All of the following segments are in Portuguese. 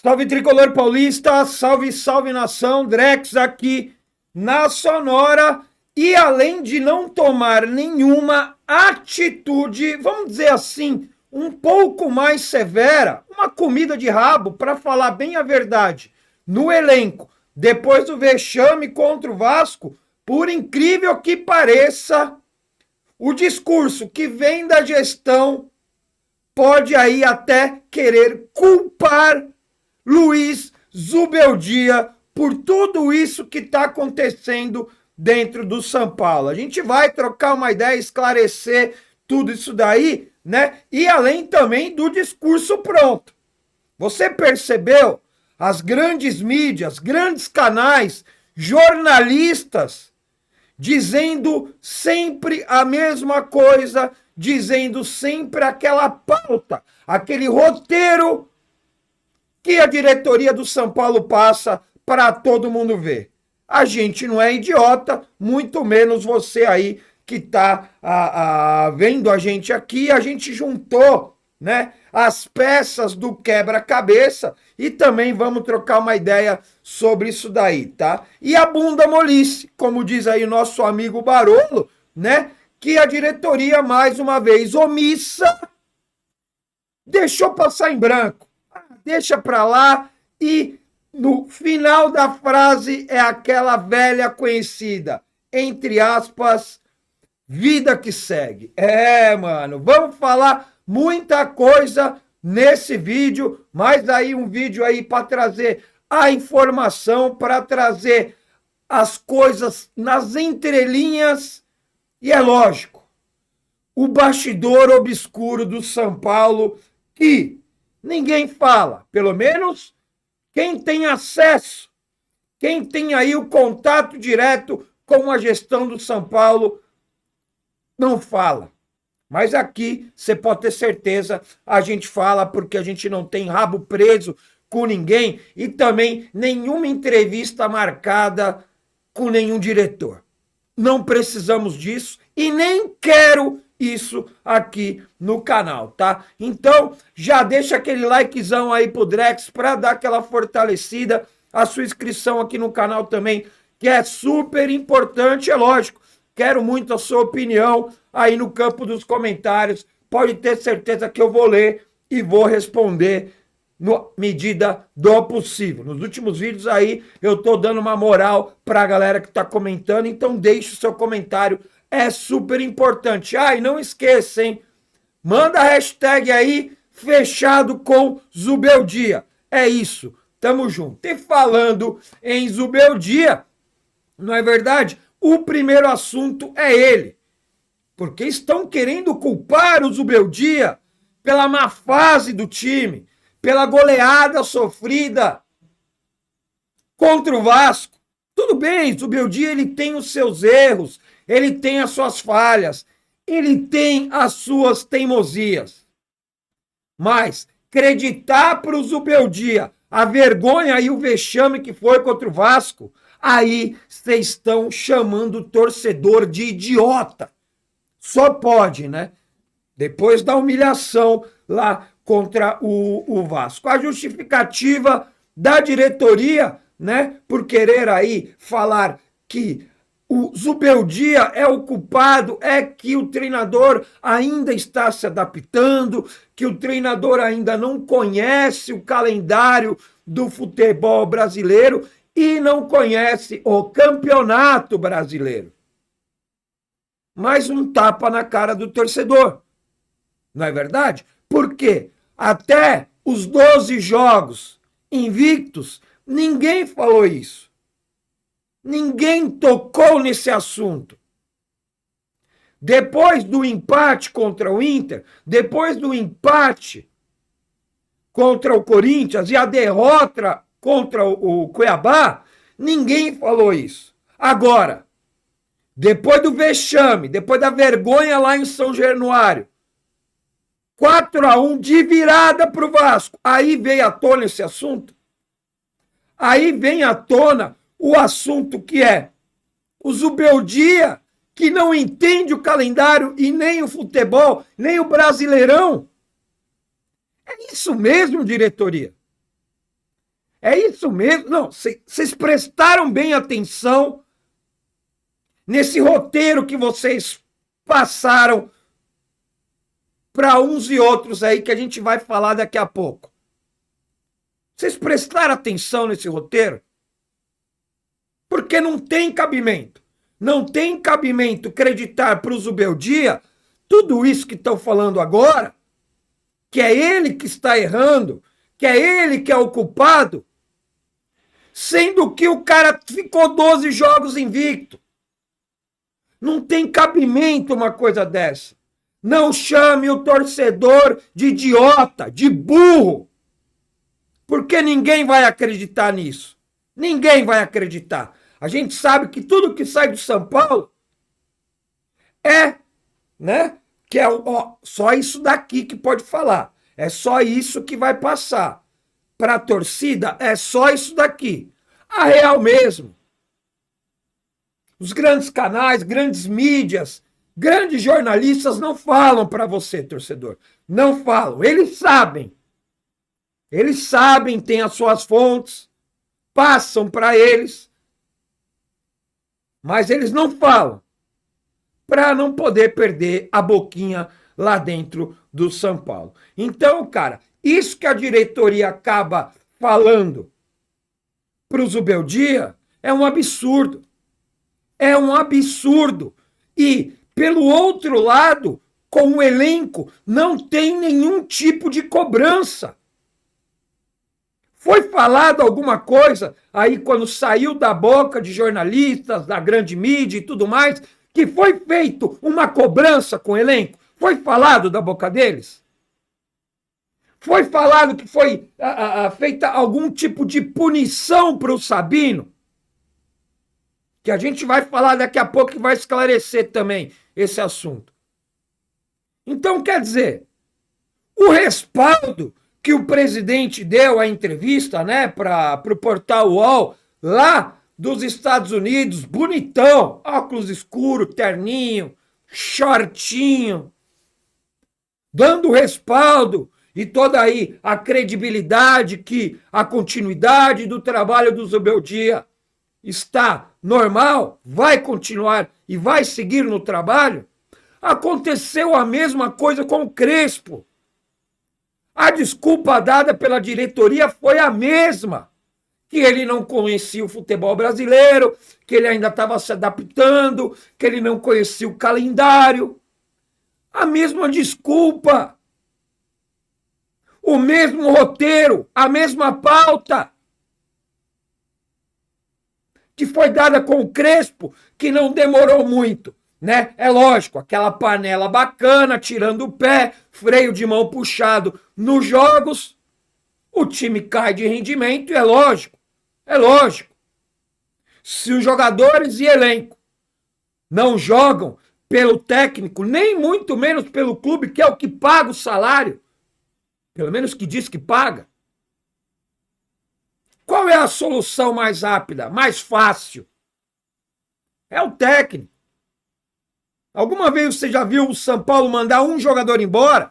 Salve Tricolor Paulista, salve, salve nação, Drex aqui na Sonora. E além de não tomar nenhuma atitude, vamos dizer assim, um pouco mais severa, uma comida de rabo, para falar bem a verdade, no elenco, depois do vexame contra o Vasco, por incrível que pareça, o discurso que vem da gestão pode aí até querer culpar Luiz Zubeldia por tudo isso que está acontecendo dentro do São Paulo. A gente vai trocar uma ideia, esclarecer tudo isso daí, né? E além também do discurso pronto. Você percebeu as grandes mídias, grandes canais, jornalistas dizendo sempre a mesma coisa, dizendo sempre aquela pauta, aquele roteiro que a diretoria do São Paulo passa para todo mundo ver. A gente não é idiota, muito menos você aí que está vendo a gente aqui. A gente juntou, né, as peças do quebra-cabeça e também vamos trocar uma ideia sobre isso daí, tá? E a bunda molice, como diz aí o nosso amigo Barolo, né, que a diretoria, mais uma vez omissa, deixou passar em branco. Deixa para lá e no final da frase é aquela velha conhecida, entre aspas, vida que segue. Mano, vamos falar muita coisa nesse vídeo, mas aí um vídeo aí para trazer a informação, para trazer as coisas nas entrelinhas e é lógico, o bastidor obscuro do São Paulo que ninguém fala, pelo menos quem tem acesso, quem tem aí o contato direto com a gestão do São Paulo, não fala. Mas aqui você pode ter certeza, a gente fala porque a gente não tem rabo preso com ninguém e também nenhuma entrevista marcada com nenhum diretor. Não precisamos disso e nem quero isso aqui no canal, tá? Então, já deixa aquele likezão aí pro Drex para dar aquela fortalecida, a sua inscrição aqui no canal também, que é super importante, é lógico. Quero muito a sua opinião aí no campo dos comentários. Pode ter certeza que eu vou ler e vou responder na medida do possível. Nos últimos vídeos aí eu tô dando uma moral pra galera que tá comentando, então deixe o seu comentário, é super importante. E não esqueça, hein? Manda a hashtag aí, fechado com Zubeldia. É isso, tamo junto. E falando em Zubeldia, não é verdade? O primeiro assunto é ele, porque estão querendo culpar o Zubeldia pela má fase do time, pela goleada sofrida contra o Vasco. Tudo bem, Zubeldia ele tem os seus erros, ele tem as suas falhas, ele tem as suas teimosias. Mas acreditar para o Zubeldia a vergonha e o vexame que foi contra o Vasco, aí vocês estão chamando o torcedor de idiota. Só pode, né? Depois da humilhação lá contra o Vasco. A justificativa da diretoria, né, por querer aí falar que o Zubeldia é o culpado, é que o treinador ainda está se adaptando, que o treinador ainda não conhece o calendário do futebol brasileiro e não conhece o campeonato brasileiro. Mais um tapa na cara do torcedor. Não é verdade? Porque até os 12 jogos invictos, ninguém falou isso. Ninguém tocou nesse assunto. Depois do empate contra o Inter, depois do empate contra o Corinthians e a derrota contra o Cuiabá, ninguém falou isso. Agora, depois do vexame, depois da vergonha lá em São Januário, 4-1 de virada para o Vasco. Aí veio à tona esse assunto. Aí vem à tona o assunto que é o Zubeldia, que não entende o calendário e nem o futebol, nem o Brasileirão. É isso mesmo, diretoria. É isso mesmo? Não, vocês prestaram bem atenção nesse roteiro que vocês passaram para uns e outros aí que a gente vai falar daqui a pouco. Vocês prestaram atenção nesse roteiro? Porque não tem cabimento. Não tem cabimento acreditar para o Zubeldia tudo isso que estão falando agora, que é ele que está errando, que é ele que é o culpado, sendo que o cara ficou 12 jogos invicto. Não tem cabimento uma coisa dessa. Não chame o torcedor de idiota, de burro, porque ninguém vai acreditar nisso. Ninguém vai acreditar. A gente sabe que tudo que sai do São Paulo é, né, que é só isso daqui que pode falar. É só isso que vai passar. Para a torcida, é só isso daqui. A real mesmo. Os grandes canais, grandes mídias, grandes jornalistas não falam para você, torcedor. Não falam. Eles sabem. Eles sabem, têm as suas fontes, passam para eles, mas eles não falam para não poder perder a boquinha lá dentro do São Paulo. Então, cara, isso que a diretoria acaba falando para o Zubeldia é um absurdo. É um absurdo. E, pelo outro lado, com o elenco, não tem nenhum tipo de cobrança. Foi falado alguma coisa aí quando saiu da boca de jornalistas, da grande mídia e tudo mais, que foi feito uma cobrança com o elenco? Foi falado da boca deles? Foi falado que foi feita algum tipo de punição para o Sabino? Que a gente vai falar daqui a pouco e vai esclarecer também esse assunto. Então, quer dizer, o respaldo que o presidente deu à entrevista, né, para o portal UOL, lá dos Estados Unidos, bonitão, óculos escuros, terninho, shortinho, dando respaldo e toda aí a credibilidade que a continuidade do trabalho do Zubeldia está normal, vai continuar e vai seguir no trabalho. Aconteceu a mesma coisa com o Crespo. A desculpa dada pela diretoria foi a mesma, que ele não conhecia o futebol brasileiro, que ele ainda estava se adaptando, que ele não conhecia o calendário. A mesma desculpa. O mesmo roteiro, a mesma pauta que foi dada com o Crespo, que não demorou muito, né? É lógico, aquela panela bacana, tirando o pé, freio de mão puxado nos jogos, o time cai de rendimento, e é lógico. Se os jogadores e elenco não jogam pelo técnico, nem muito menos pelo clube, que é o que paga o salário, pelo menos que diz que paga, qual é a solução mais rápida, mais fácil? É o técnico. Alguma vez você já viu o São Paulo mandar um jogador embora?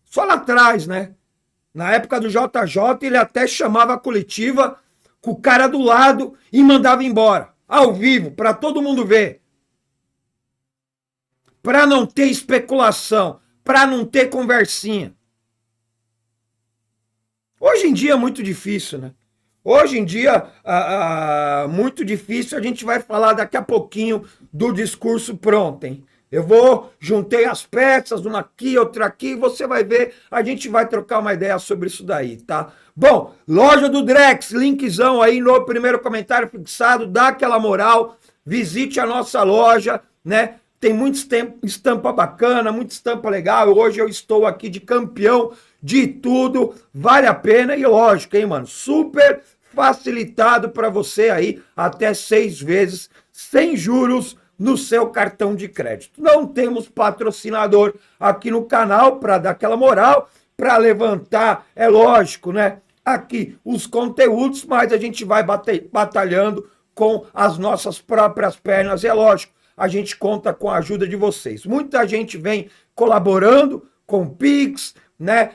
Só lá atrás, né? Na época do JJ, ele até chamava a coletiva com o cara do lado e mandava embora, ao vivo, para todo mundo ver. Para não ter especulação, para não ter conversinha. Hoje em dia é muito difícil, né? Hoje em dia, muito difícil. A gente vai falar daqui a pouquinho do discurso pronto, hein? Juntei as peças, uma aqui, outra aqui, você vai ver, a gente vai trocar uma ideia sobre isso daí, tá? Bom, loja do Drex, linkzão aí no primeiro comentário fixado, dá aquela moral, visite a nossa loja, né? Tem muita estampa bacana, muita estampa legal. Hoje eu estou aqui de campeão de tudo, vale a pena e lógico, hein, mano? Super facilitado para você aí, até 6 vezes, sem juros no seu cartão de crédito. Não temos patrocinador aqui no canal para dar aquela moral, para levantar, é lógico, né? Aqui os conteúdos, mas a gente vai batalhando com as nossas próprias pernas, é lógico. A gente conta com a ajuda de vocês. Muita gente vem colaborando com Pix, né,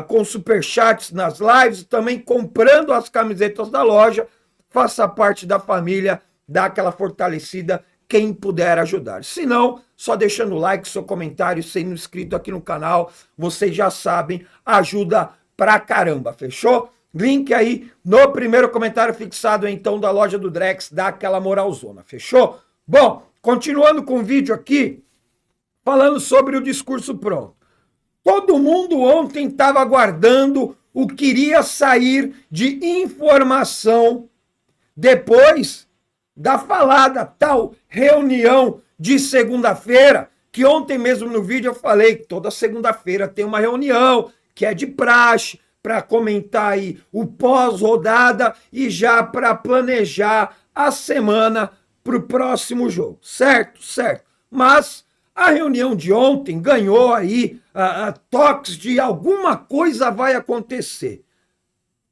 com superchats nas lives, também comprando as camisetas da loja. Faça parte da família, dá aquela fortalecida, quem puder ajudar. Se não, só deixando o like, seu comentário, sendo inscrito aqui no canal, vocês já sabem, ajuda pra caramba, fechou? Link aí no primeiro comentário fixado, então, da loja do Drex, dá aquela moralzona, fechou? Bom, continuando com o vídeo aqui, falando sobre o discurso pronto. Todo mundo ontem estava aguardando o que iria sair de informação depois da falada tal reunião de segunda-feira, que ontem mesmo no vídeo eu falei que toda segunda-feira tem uma reunião que é de praxe, para comentar aí o pós-rodada e já para planejar a semana para o próximo jogo, certo? Certo. Mas a reunião de ontem ganhou aí toques de alguma coisa vai acontecer.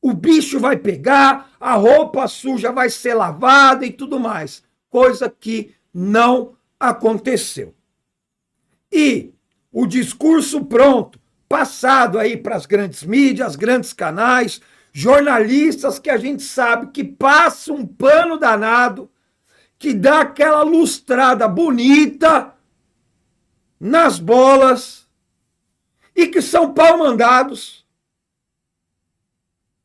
O bicho vai pegar, a roupa suja vai ser lavada e tudo mais. Coisa que não aconteceu. E o discurso pronto, passado aí para as grandes mídias, grandes canais, jornalistas que a gente sabe que passam um pano danado, que dá aquela lustrada bonita nas bolas e que são pau mandados.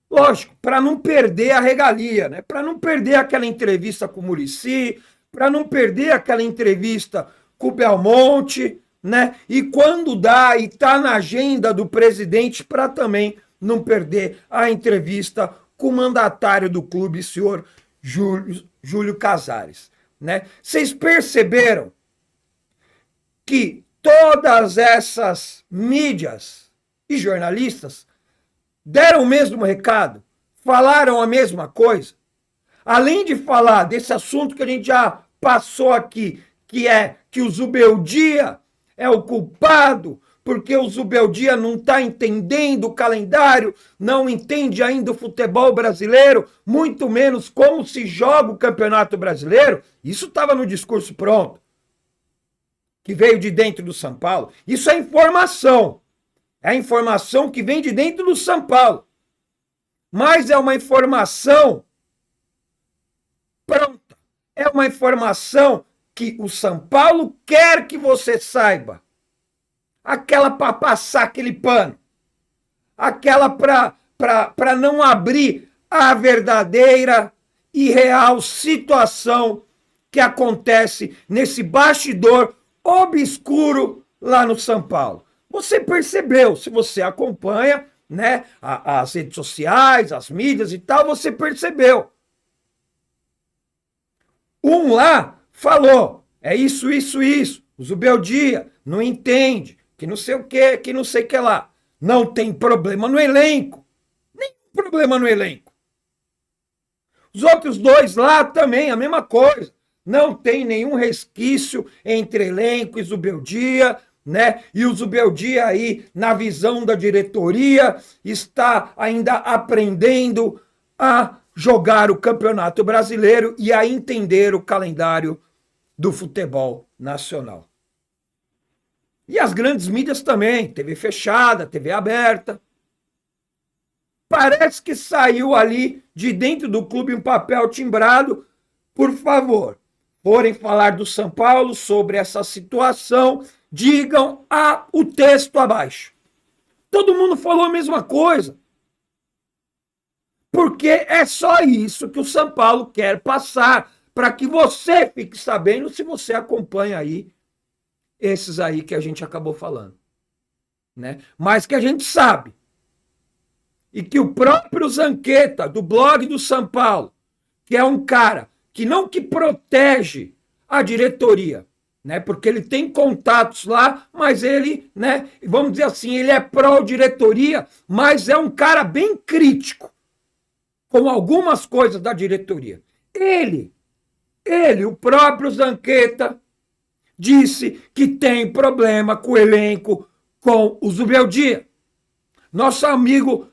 Lógico, para não perder a regalia, né? Para não perder aquela entrevista com o Muricy, para não perder aquela entrevista com o Belmonte, né? E quando dá e tá na agenda do presidente, para também não perder a entrevista com o mandatário do clube, senhor Júlio Casares, né? Vocês perceberam que todas essas mídias e jornalistas deram o mesmo recado, falaram a mesma coisa? Além de falar desse assunto que a gente já passou aqui, que é que o Zubeldia é o culpado, porque o Zubeldia não está entendendo o calendário, não entende ainda o futebol brasileiro, muito menos como se joga o Campeonato Brasileiro. Isso estava no discurso pronto, que veio de dentro do São Paulo. Isso é informação. É a informação que vem de dentro do São Paulo. Mas é uma informação pronta. É uma informação que o São Paulo quer que você saiba. Aquela para passar aquele pano. Aquela para não abrir a verdadeira e real situação que acontece nesse bastidor obscuro lá no São Paulo. Você percebeu, se você acompanha, né, as redes sociais, as mídias e tal, você percebeu. Um lá falou, é isso. O Zubeldia não entende, que não sei o que não sei o que lá. Não tem problema no elenco. Nenhum problema no elenco. Os outros dois lá também, a mesma coisa. Não tem nenhum resquício entre elenco e Zubeldia, né? E o Zubeldia aí, na visão da diretoria, está ainda aprendendo a jogar o Campeonato Brasileiro e a entender o calendário do futebol nacional. E as grandes mídias também, TV fechada, TV aberta. Parece que saiu ali de dentro do clube um papel timbrado, por favor, forem falar do São Paulo sobre essa situação, digam o texto abaixo. Todo mundo falou a mesma coisa. Porque é só isso que o São Paulo quer passar, para que você fique sabendo se você acompanha aí esses aí que a gente acabou falando, né? Mas que a gente sabe, e que o próprio Zanqueta, do blog do São Paulo, que é um cara que não que protege a diretoria, né? Porque ele tem contatos lá, mas ele, né, vamos dizer assim, ele é pró-diretoria, mas é um cara bem crítico com algumas coisas da diretoria. Ele, o próprio Zanqueta, disse que tem problema com o elenco, com o Zubeldia. Nosso amigo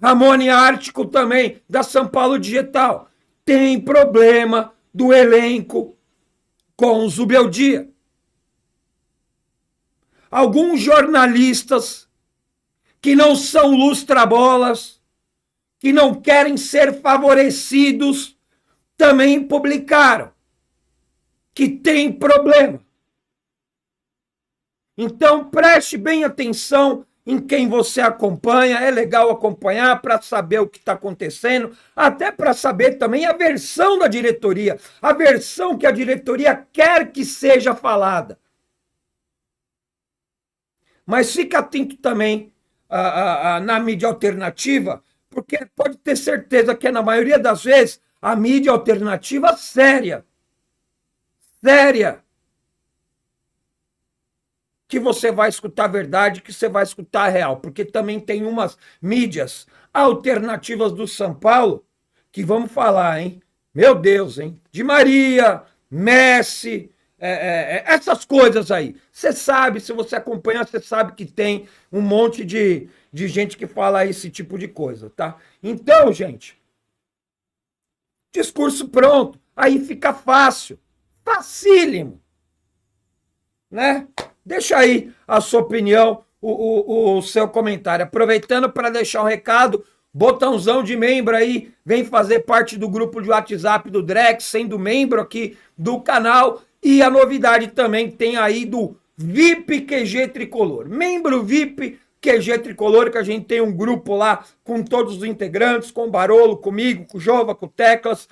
Ramone Ártico também, da São Paulo Digital, tem problema do elenco com o Zubeldia. Alguns jornalistas que não são lustrabolas, que não querem ser favorecidos, também publicaram que tem problema. Então preste bem atenção em quem você acompanha, é legal acompanhar para saber o que está acontecendo, até para saber também a versão da diretoria, a versão que a diretoria quer que seja falada. Mas fica atento também na mídia alternativa, porque pode ter certeza que na maioria das vezes a mídia alternativa séria, que você vai escutar a verdade, que você vai escutar a real, porque também tem umas mídias alternativas do São Paulo, que vamos falar, hein? Meu Deus, hein? Di Maria, Messi, essas coisas aí. Você sabe, se você acompanha, você sabe que tem um monte de gente que fala esse tipo de coisa, tá? Então, gente, discurso pronto, aí fica fácil, facílimo, né? Deixa aí a sua opinião, o seu comentário. Aproveitando para deixar um recado, botãozão de membro aí, vem fazer parte do grupo de WhatsApp do Drex, sendo membro aqui do canal. E a novidade também tem aí do VIP QG Tricolor. Membro VIP QG Tricolor, que a gente tem um grupo lá com todos os integrantes, com o Barolo, comigo, com o Jova, com o Teclas,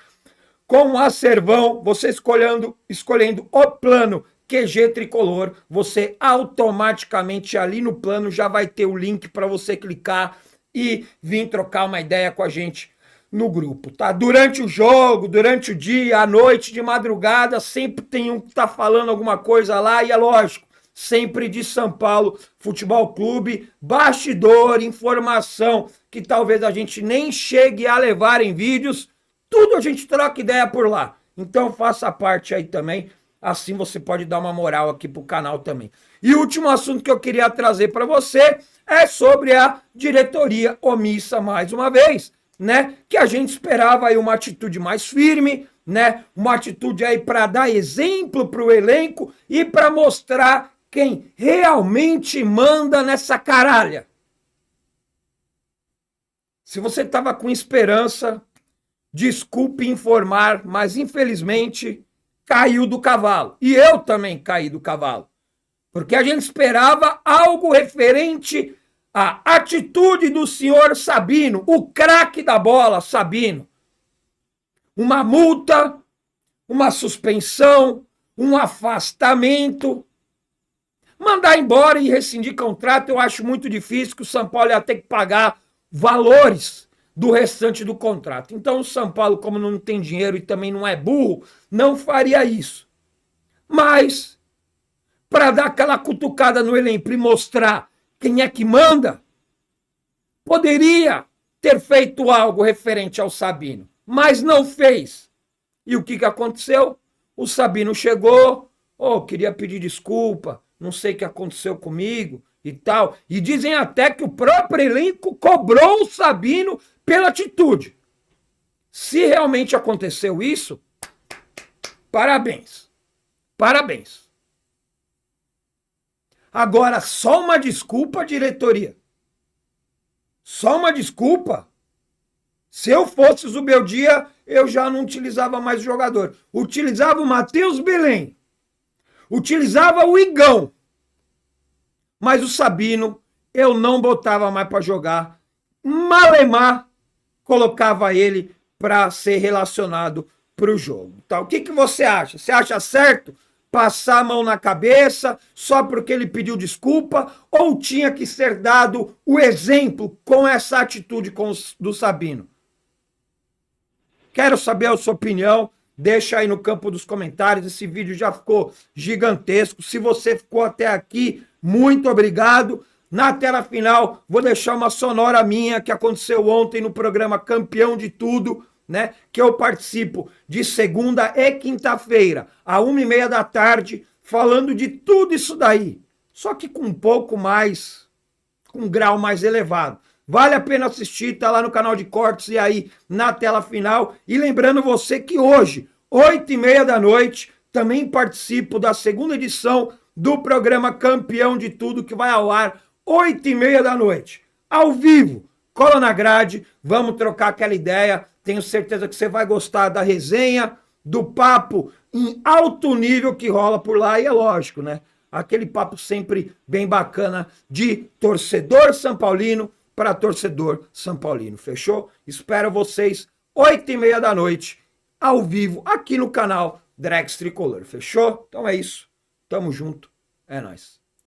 com o Acervão, você escolhendo o plano QG Tricolor, você automaticamente ali no plano já vai ter o link para você clicar e vir trocar uma ideia com a gente no grupo, tá? Durante o jogo, durante o dia, à noite, de madrugada, sempre tem um que tá falando alguma coisa lá e é lógico, sempre de São Paulo Futebol Clube, bastidor, informação que talvez a gente nem chegue a levar em vídeos, tudo a gente troca ideia por lá. Então faça parte aí também. Assim você pode dar uma moral aqui pro canal também. E o último assunto que eu queria trazer para você é sobre a diretoria omissa mais uma vez, né? Que a gente esperava aí uma atitude mais firme, né? Uma atitude aí para dar exemplo para o elenco e para mostrar quem realmente manda nessa caralha. Se você estava com esperança, desculpe informar, mas infelizmente caiu do cavalo. E eu também caí do cavalo. Porque a gente esperava algo referente à atitude do senhor Sabino, o craque da bola, Sabino. Uma multa, uma suspensão, um afastamento. Mandar embora e rescindir contrato, eu acho muito difícil, que o São Paulo ia ter que pagar valores do restante do contrato. Então o São Paulo, como não tem dinheiro e também não é burro, não faria isso. Mas, para dar aquela cutucada no elenco e mostrar quem é que manda, poderia ter feito algo referente ao Sabino, mas não fez. E o que aconteceu? O Sabino chegou, queria pedir desculpa, não sei o que aconteceu comigo e tal. E dizem até que o próprio elenco cobrou o Sabino pela atitude. Se realmente aconteceu isso, parabéns. Parabéns. Agora, só uma desculpa, diretoria. Só uma desculpa. Se eu fosse o Zubeldia, eu já não utilizava mais o jogador. Utilizava o Matheus Belém. Utilizava o Igão. Mas o Sabino, eu não botava mais para jogar. Malemar colocava ele para ser relacionado para o jogo. Tá? O que você acha? Você acha certo passar a mão na cabeça só porque ele pediu desculpa, ou tinha que ser dado o exemplo com essa atitude do Sabino? Quero saber a sua opinião. Deixa aí no campo dos comentários. Esse vídeo já ficou gigantesco. Se você ficou até aqui, muito obrigado. Na tela final, vou deixar uma sonora minha que aconteceu ontem no programa Campeão de Tudo, né? Que eu participo de segunda e quinta-feira, à 1h30 da tarde, falando de tudo isso daí. Só que com um pouco mais, com um grau mais elevado. Vale a pena assistir, tá lá no canal de cortes e aí na tela final. E lembrando você que hoje, 8h30 da noite, também participo da segunda edição do programa Campeão de Tudo, que vai ao ar 8h30 da noite. ao vivo. Cola na grade, vamos trocar aquela ideia. Tenho certeza que você vai gostar da resenha, do papo em alto nível que rola por lá. E é lógico, né? Aquele papo sempre bem bacana de torcedor São Paulino para torcedor São Paulino. Fechou? Espero vocês 8h30 da noite, ao vivo, aqui no canal Drex Tricolor. Fechou? Então é isso. Tamo junto. É nóis.